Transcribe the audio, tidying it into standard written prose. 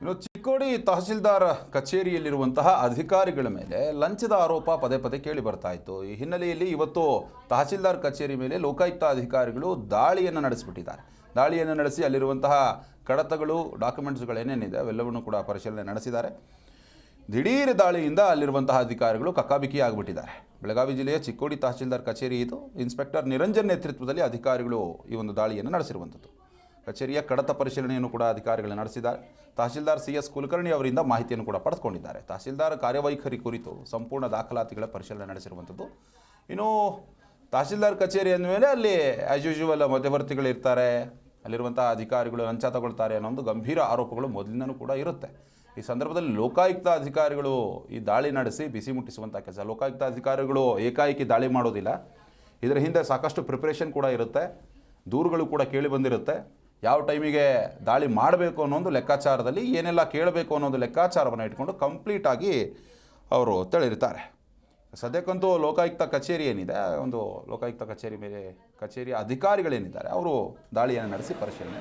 ಇನ್ನು ಚಿಕ್ಕೋಡಿ ತಹಸೀಲ್ದಾರ್ ಕಚೇರಿಯಲ್ಲಿರುವಂತಹ ಅಧಿಕಾರಿಗಳ ಮೇಲೆ ಲಂಚದ ಆರೋಪ ಪದೇ ಪದೇ ಕೇಳಿ ಬರ್ತಾ ಇತ್ತು. ಈ ಹಿನ್ನೆಲೆಯಲ್ಲಿ ಇವತ್ತು ತಹಸೀಲ್ದಾರ್ ಕಚೇರಿ ಮೇಲೆ ಲೋಕಾಯುಕ್ತ ಅಧಿಕಾರಿಗಳು ದಾಳಿಯನ್ನು ನಡೆಸಿಬಿಟ್ಟಿದ್ದಾರೆ. ದಾಳಿಯನ್ನು ನಡೆಸಿ ಅಲ್ಲಿರುವಂತಹ ಕಡತಗಳು, ಡಾಕ್ಯುಮೆಂಟ್ಸ್ಗಳೇನೇನಿದೆ ಅವೆಲ್ಲವನ್ನೂ ಕೂಡ ಪರಿಶೀಲನೆ ನಡೆಸಿದ್ದಾರೆ. ದಿಢೀರ್ ದಾಳಿಯಿಂದ ಅಲ್ಲಿರುವಂತಹ ಅಧಿಕಾರಿಗಳು ಕಕ್ಕಾಬಿಕ್ಕಿ ಆಗಿಬಿಟ್ಟಿದ್ದಾರೆ. ಬೆಳಗಾವಿ ಜಿಲ್ಲೆಯ ಚಿಕ್ಕೋಡಿ ತಹಸೀಲ್ದಾರ್ ಕಚೇರಿ ಇದು. ಇನ್ಸ್ಪೆಕ್ಟರ್ ನಿರಂಜನ್ ನೇತೃತ್ವದಲ್ಲಿ ಅಧಿಕಾರಿಗಳು ಈ ಒಂದು ದಾಳಿಯನ್ನು ನಡೆಸಿರುವಂಥದ್ದು. ಕಚೇರಿಯ ಕಡತ ಪರಿಶೀಲನೆಯನ್ನು ಕೂಡ ಅಧಿಕಾರಿಗಳು ನಡೆಸಿದ್ದಾರೆ. ತಹಸೀಲ್ದಾರ್ CS ಕುಲಕರ್ಣಿ ಅವರಿಂದ ಮಾಹಿತಿಯನ್ನು ಕೂಡ ಪಡೆದುಕೊಂಡಿದ್ದಾರೆ. ತಹಸೀಲ್ದಾರ್ ಕಾರ್ಯವೈಖರಿ ಕುರಿತು ಸಂಪೂರ್ಣ ದಾಖಲಾತಿಗಳ ಪರಿಶೀಲನೆ ನಡೆಸಿರುವಂಥದ್ದು. ಇನ್ನು ತಹಸೀಲ್ದಾರ್ ಕಚೇರಿ ಅಂದಮೇಲೆ ಅಲ್ಲಿ ಆ್ಯಸ್ ಯೂಶುವಲ್ ಮಧ್ಯವರ್ತಿಗಳಿರ್ತಾರೆ, ಅಲ್ಲಿರುವಂಥ ಅಧಿಕಾರಿಗಳು ಲಂಚ ತಗೊಳ್ತಾರೆ ಅನ್ನೋ ಒಂದು ಗಂಭೀರ ಆರೋಪಗಳು ಮೊದಲಿನೂ ಕೂಡ ಇರುತ್ತೆ. ಈ ಸಂದರ್ಭದಲ್ಲಿ ಲೋಕಾಯುಕ್ತ ಅಧಿಕಾರಿಗಳು ಈ ದಾಳಿ ನಡೆಸಿ ಬಿಸಿ ಮುಟ್ಟಿಸುವಂಥ ಕೆಲಸ. ಲೋಕಾಯುಕ್ತ ಅಧಿಕಾರಿಗಳು ಏಕಾಏಕಿ ದಾಳಿ ಮಾಡೋದಿಲ್ಲ. ಇದರ ಹಿಂದೆ ಸಾಕಷ್ಟು ಪ್ರಿಪ್ರೇಷನ್ ಕೂಡ ಇರುತ್ತೆ, ದೂರುಗಳು ಕೂಡ ಕೇಳಿ ಬಂದಿರುತ್ತೆ. ಯಾವ ಟೈಮಿಗೆ ದಾಳಿ ಮಾಡಬೇಕು ಅನ್ನೋ ಒಂದು ಲೆಕ್ಕಾಚಾರದಲ್ಲಿ ಏನೆಲ್ಲ ಕೇಳಬೇಕು ಅನ್ನೋ ಒಂದು ಲೆಕ್ಕಾಚಾರವನ್ನು ಇಟ್ಕೊಂಡು ಕಂಪ್ಲೀಟಾಗಿ ಅವರು ತಿಳಿರ್ತಾರೆ. ಸದ್ಯಕ್ಕಂತೂ ಲೋಕಾಯುಕ್ತ ಕಚೇರಿ ಏನಿದೆ, ಒಂದು ಲೋಕಾಯುಕ್ತ ಕಚೇರಿ ಮೇಲೆ ಕಚೇರಿಯ ಅಧಿಕಾರಿಗಳೇನಿದ್ದಾರೆ ಅವರು ದಾಳಿಯನ್ನು ನಡೆಸಿ ಪರಿಶೀಲನೆ